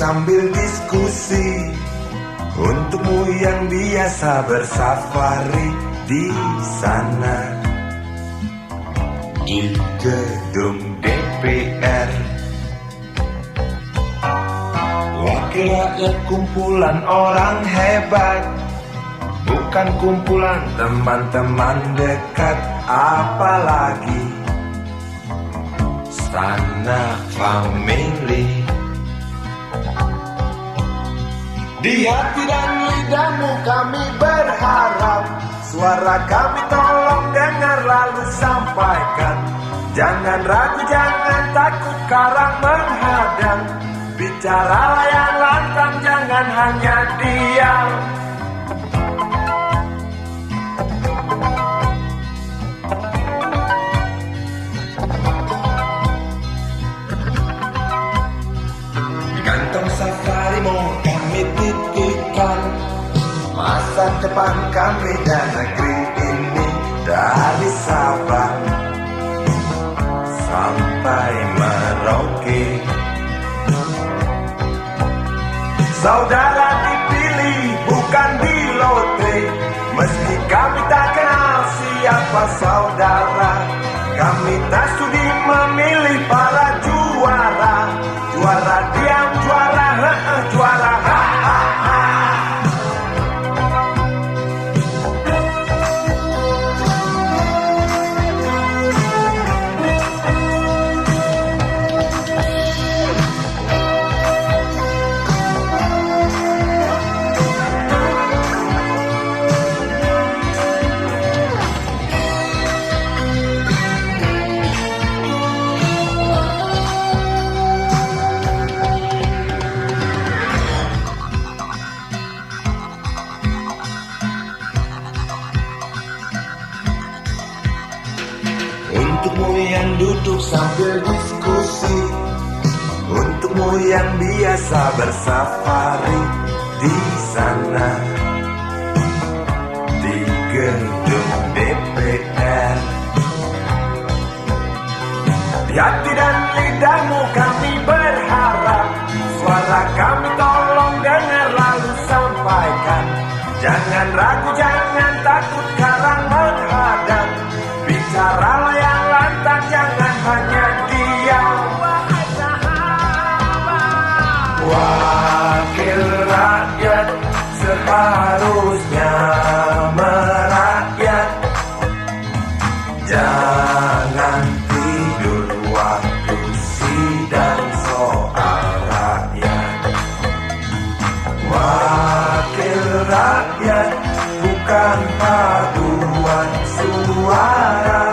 sambil diskusi. Untukmu yang biasa bersafari di sana, di gedung DPR. Wakil rakyat kumpulan orang hebat, bukan kumpulan teman-teman dekat, apalagi sanak family. Di hati dan lidahmu kami berharap, suara kami tolong dengar lalu sampaikan. Jangan ragu, jangan takut karang menghadang. Bicaralah yang lantang, jangan hanya diam. Kantong safarimu kami titipkan, masa depan kami dan negeri ini dari Sabang sampai Merauke. Saudara dipilih bukan di lotre, meski kami tak kenal siapa saudara. Kami tak sudi memilih para juara, juara diam, juara juara Untukmu yang duduk sambil diskusi, untukmu yang biasa bersafari di sana, di gedung DPR. Di hati dan lidahmu kami berharap, suara kami tolong dengar lalu sampaikan. Jangan ragu, jangan takut karang menghadang. Bicaralah yang lantang, jangan hanya diam. Wakil rakyat seharusnya merakyat. Jangan tidur waktu sidang soal rakyat. Wakil rakyat bukan paduan suara,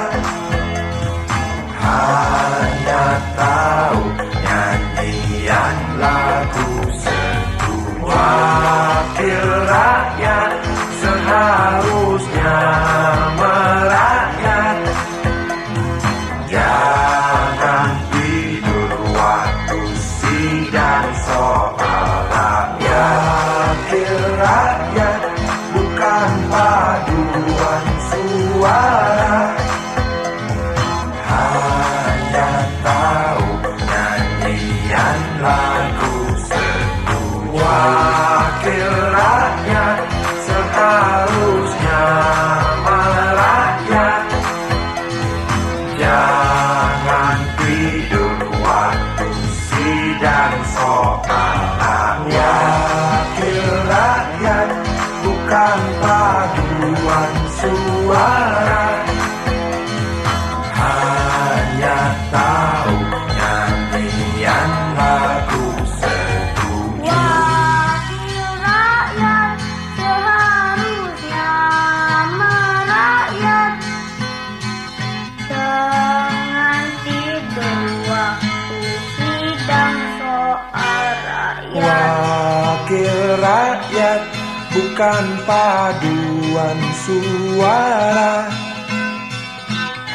hanya tahu nyanyian lagu sedunia. Wakil rakyat seharusnya merakyat. Jangan tidur waktu sidang soal rakyat. Wakil rakyat bukan paduan suara, hanya tahu nyanyian lagu sedunia. Wakil rakyat seharusnya merakyat. Jangan tidur waktu sidang soal rakyat. Wakil rakyat bukan paduan suara, hanya tahu nyanyian lagu sedunia. Wakil rakyat seharusnya merakyat. Jangan tidur waktu sidang soal rakyat. Wakil rakyat bukan paduan suara,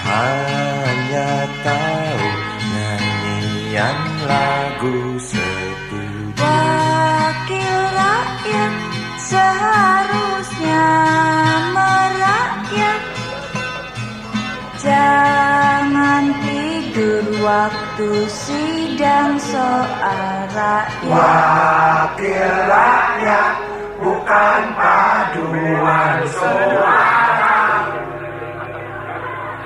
hanya tahu nyanyian lagu sedunia. Wakil rakyat seharusnya merakyat. Jangan tidur waktu sidang soal rakyat. Wakil rakyat bukan paduan suara,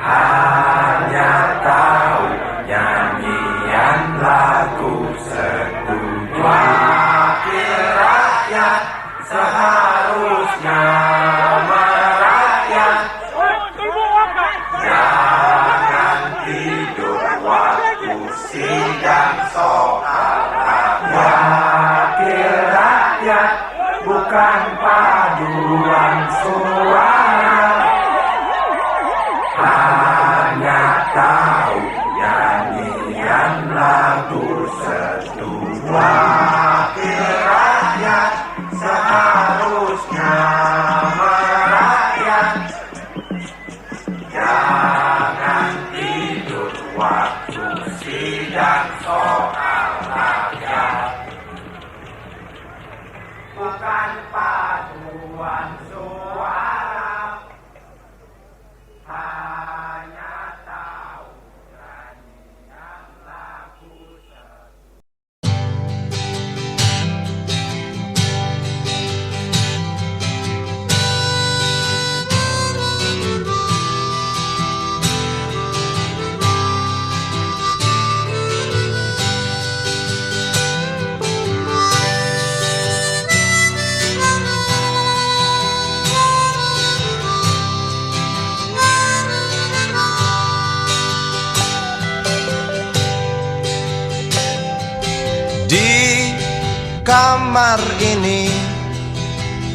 hanya tahu nyanyian lagu setuju. Wakil rakyat seharusnya merakyat, jangan tidur waktu sidang soal rakyat. Wakil rakyat bukan paduan suara, hanya tahu nyanyian lagu setuju. Wakil rakyat seharusnya merakyat, jangan tidur waktu sidang soal rakyat. Bukan paduan suara, hanya tahu nyanyian lagu setuju. Di kamar ini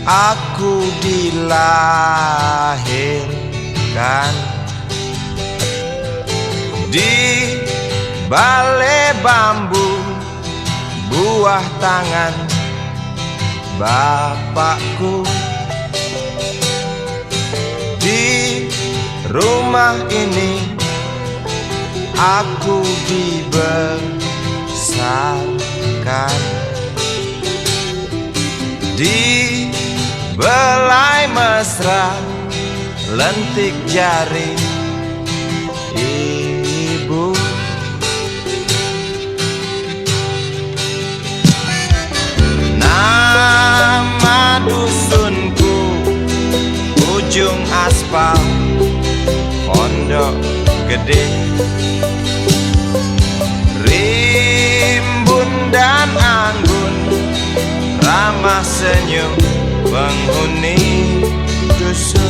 aku dilahirkan, di balai bambu buah tangan bapakku. Di rumah ini aku dibesarkan, di belai mesra lentik jari ibu. Nama dusunku ujung aspal Pondok Gede. Rimbun dan anggun ramah senyum penghuni dusun.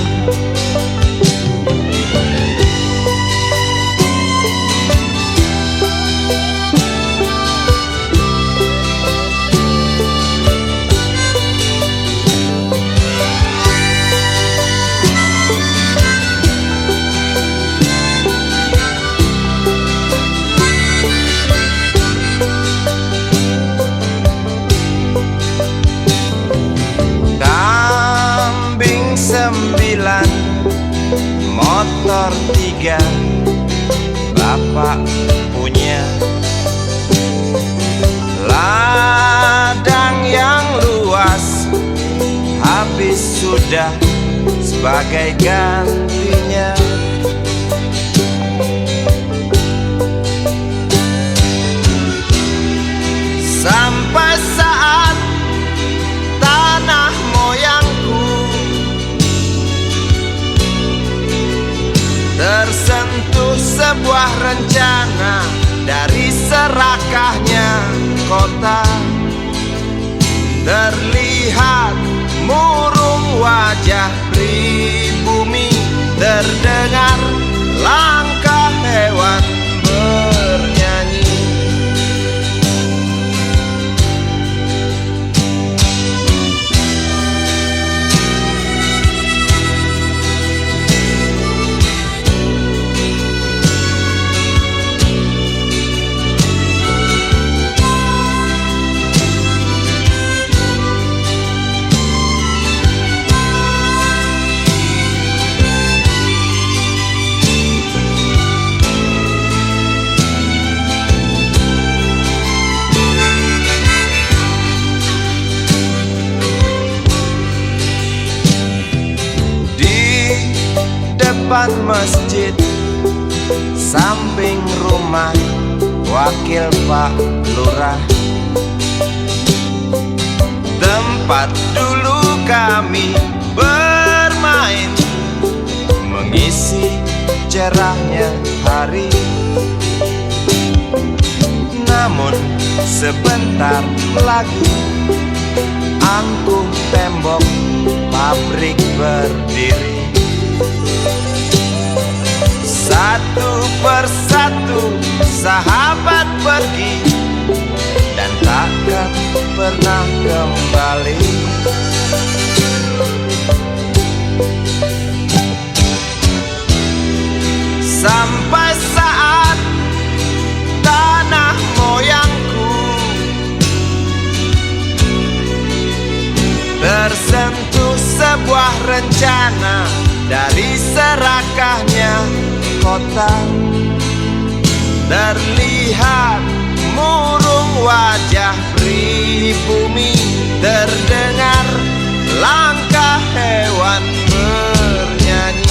Sembilan, motor 3 bapak punya, ladang yang luas habis sudah sebagai gantinya. Sampai saat tanah moyangku tersentuh sebuah rencana dari serakahnya kota, terlihat murung wajah pribumi, terdengar langkah hewan bernyanyi. Depan masjid samping rumah wakil Pak Lurah, tempat dulu kami bermain, mengisi cerahnya hari. Namun sebentar lagi angkuh tembok pabrik berdiri. Satu persatu sahabat pergi dan takkan pernah kembali. Sampai saat tanah moyangku tersentuh sebuah rencana dari serakahnya kota. Terlihat murung wajah pribumi, terdengar langkah hewan bernyanyi.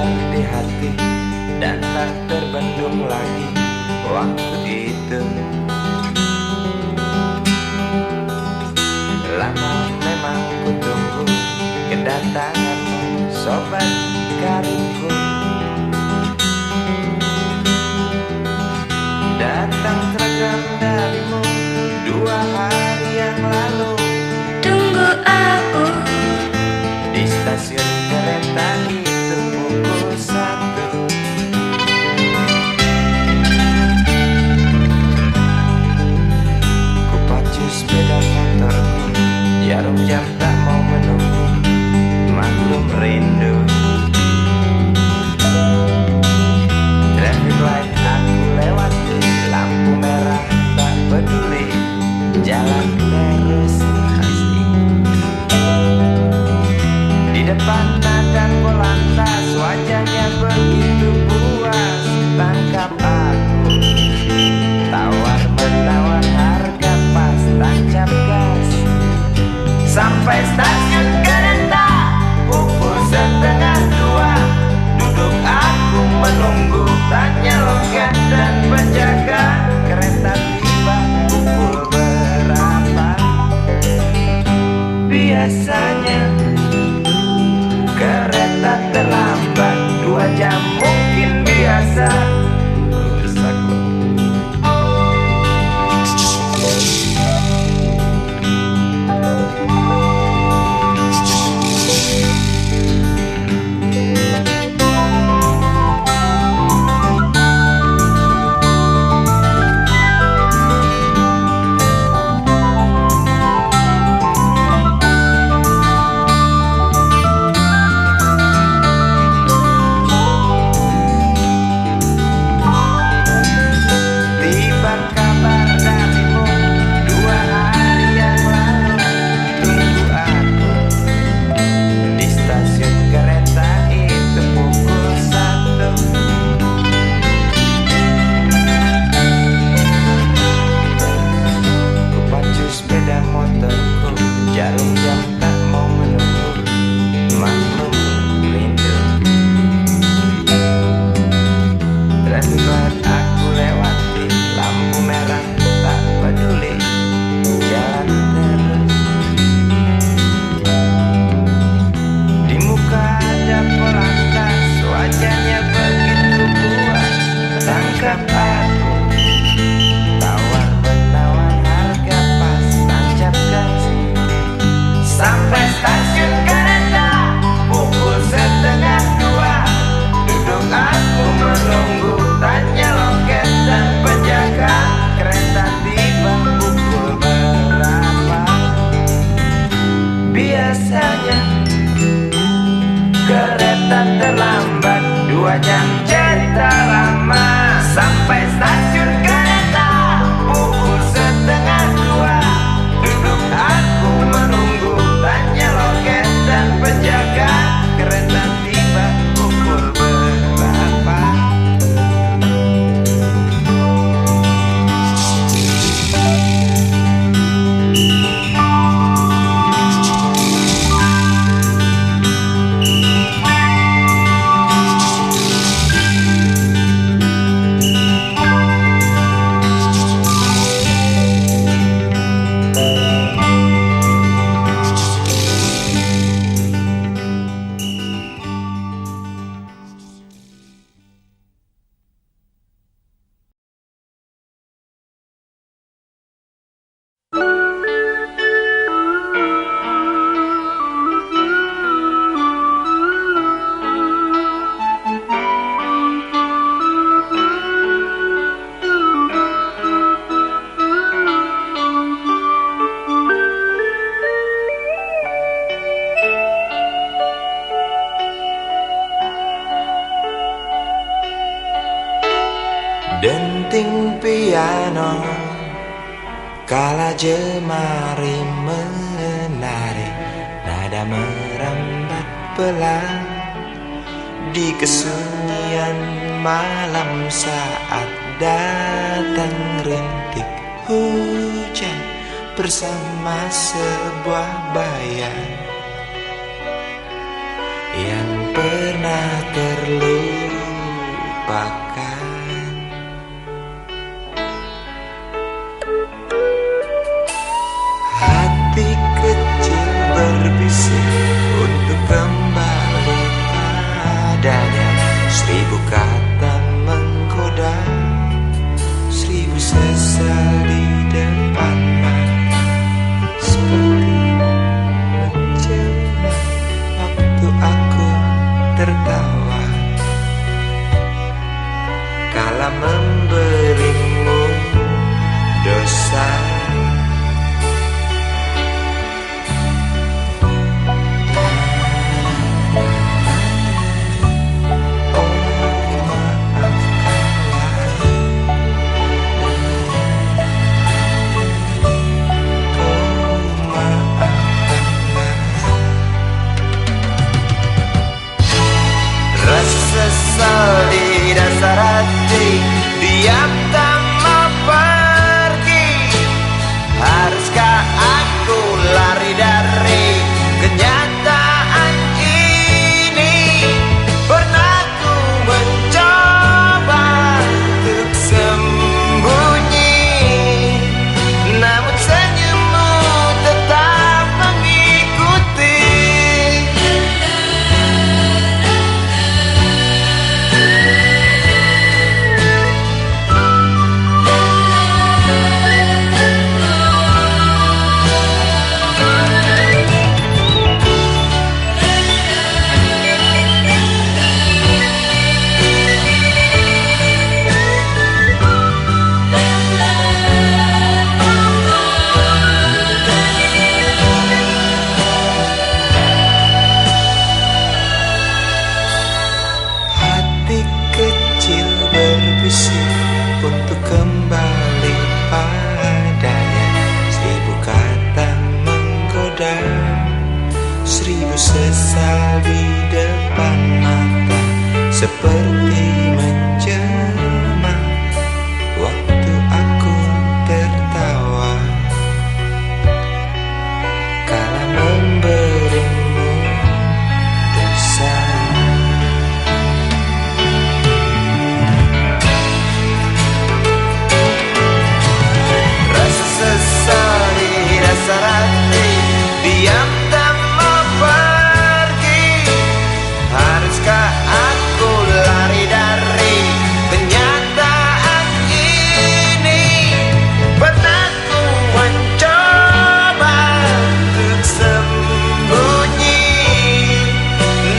mengalir di hati dan tak terbendung lagi waktu itu. Lama memang ku tunggu kedatanganmu, sobat karibku. Datang terekam darimu 2 hari yang lalu. Tunggu aku Di stasiun kereta itu pukul 1. Ku pacu sepeda motorku, jarum jam tak mau menunggu, maklum rindu. Traffic light aku lewati, lampu merah tak peduli, jalan terus pasti. Di depan ada polantas, wajahnya begitu puas, tangkap aku. Tawar menawar harga pas, tancap gas. Sampai stasiun kereta pukul 1:30. Duduk aku menunggu, tanya loket dan penjaga. Kereta tiba pukul berapa? Biasanya kereta terlambat 2 jam mungkin biasa. Rusak loh. Jarum jam tak mau menunggu, maklum rindu. Traffic light aku lewati, lampu merah tak peduli, jalan terus. Di muka ada polantas, wajahnya begitu puas, tangkap aku. Tawar menawar harga pas, tancap gas. Sampai stasiun kereta pukul 1:30. Duduk aku menunggu, tanya loket dan penjaga. Kereta tiba pukul berapa? Biasanya kereta terlambat 2 jam, cerita lama. Sampai stasiun kereta pukul 1:30. Duduk aku menunggu, tanya loket dan penjaga. Kereta tiba pukul berapa? Denting piano kala jemari menari, nada merambat pelan di kesunyian malam saat datang rintik hujan bersama sebuah bayang yang pernah terlalu tertawa kala memberimu dosa. Sesal di dasar hati, diam tak mau pergi. Haruskah aku lari dari kenyataan ini? Pernah ku mencoba untuk sembunyi, namun senyummu tetap mengikuti. Untuk kembali padanya, 1000 kata menggoda, 1000 sesal di depan mata, seperti menjelma waktu aku tertawa kala memberimu dosa. Sesal di dasar hati, diam tak mau pergi. Haruskah aku lari dari kenyataan ini? Pernah ku mencoba untuk sembunyi,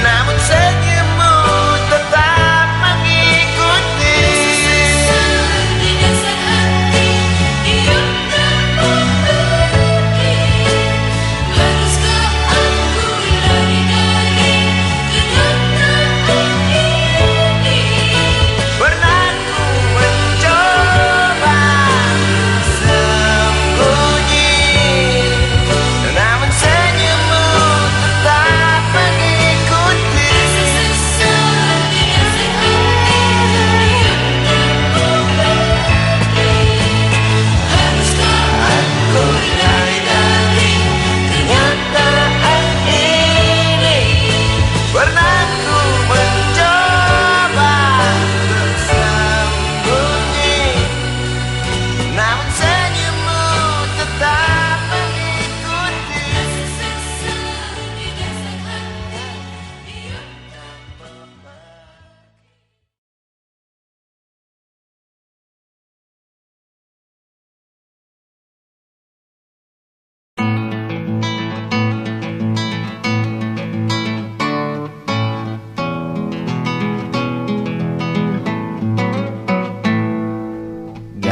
namun senyummu tetap mengikuti.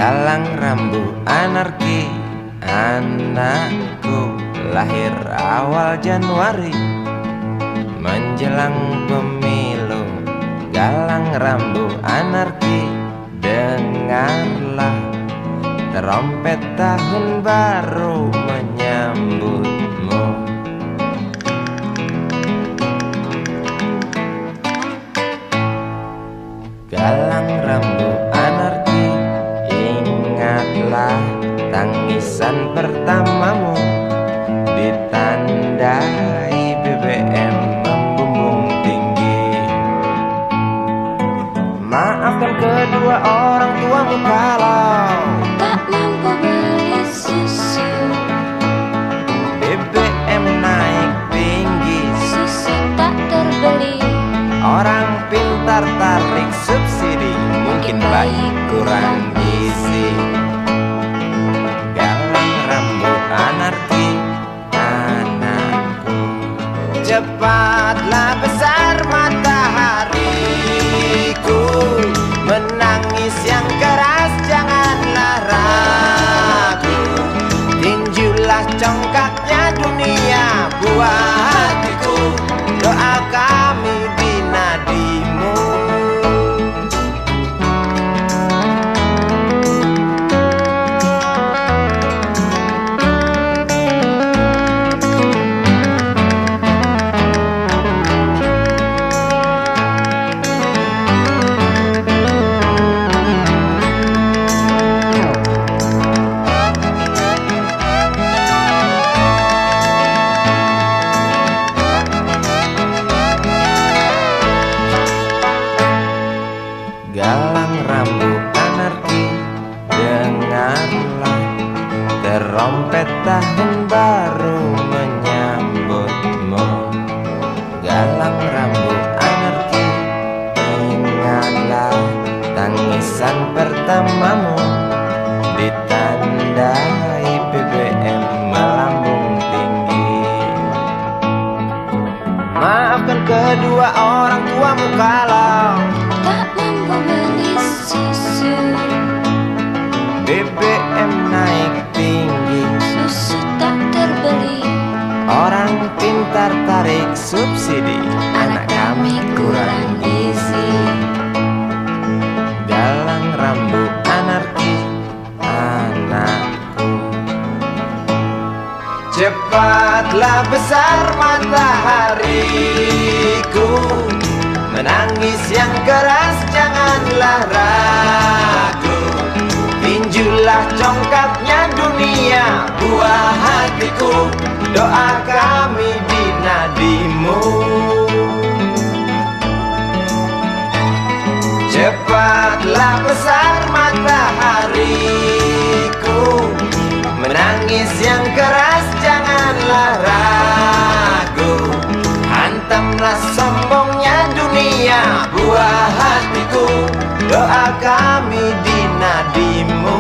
Galang rambu anarki, anakku lahir awal Januari menjelang pemilu. Galang rambu anarki, dengarlah trompet tahun baru menyambutmu. Galang rambu anarki, ingatlah tangisan pertamamu, ditandai BBM membumbung tinggi. Maafkan kedua orang tuamu kalau tak mampu beli susu. BBM naik tinggi, Susu tak terbeli. orang pintar tarik subsidi, mungkin bayi kurang gizi. Galang rambu anarki, anakku, cepatlah besar mata galang rambut anarki, dengarlah terompet tahun baru menyambutmu. Galang rambut anarki, ingatlah tangisan pertamamu, ditandai BBM melambung tinggi. Maafkan kedua orang tuamu kalau tak mampu beli susu. BBM naik tinggi, Susu tak terbeli. orang pintar tarik subsidi, anak kami kurang gizi. Galang rambut anarki, anakku. Cepatlah besar matahariku, menangis yang keras janganlah ragu. Tinjulah congkaknya dunia, buah hatiku, doa kami di nadimu. Cepatlah besar matahariku, menangis yang keras janganlah ragu. Hantamlah sombongnya dunia, buah hatiku, doa kami di nadimu.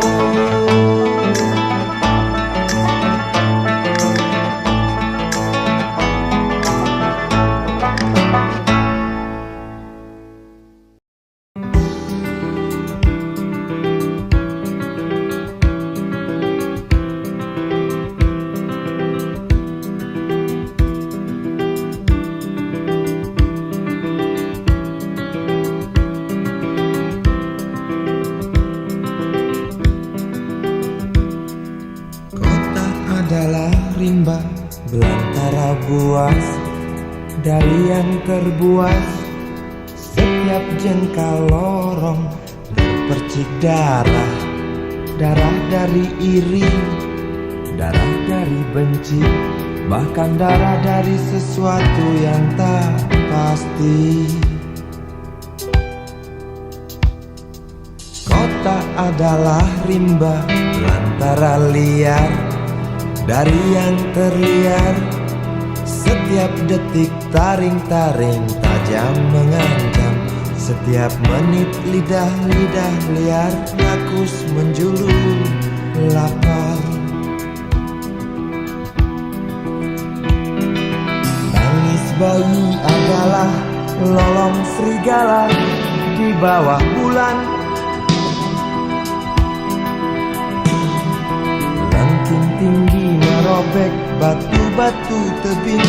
Adalah rimba belantara buas, dari yang terbuas. Setiap jengkal lorong terpercik darah, darah dari iri, darah dari benci, bahkan darah dari sesuatu yang tak pasti. Kota adalah rimba belantara liar, dari yang terliar. Setiap detik taring-taring tajam mengancam. Setiap menit lidah-lidah liar rakus menjulur lapar. Tangis bayi adalah lolong serigala di bawah bulan. Tinggi merobek batu-batu tebing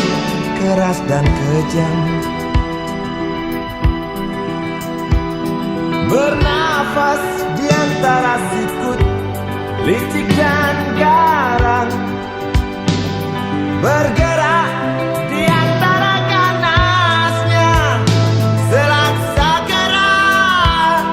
keras dan kejam. Bernafas di antara sikut, licik dan garang. Bergerak di antara ganasnya selaksa gerak.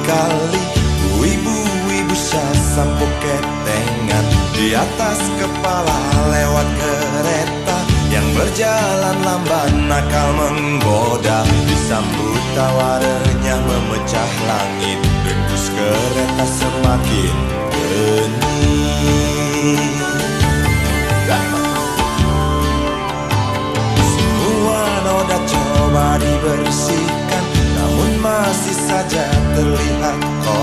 kali ibu-ibu sampo ketengan di atas kepala lewat kereta yang berjalan lamban nakal menggoda. Disambut tawa renyah memecah langit, dembus kereta semakin hening. Semua noda coba dibersihkan, namun masih saja terlihat kotor.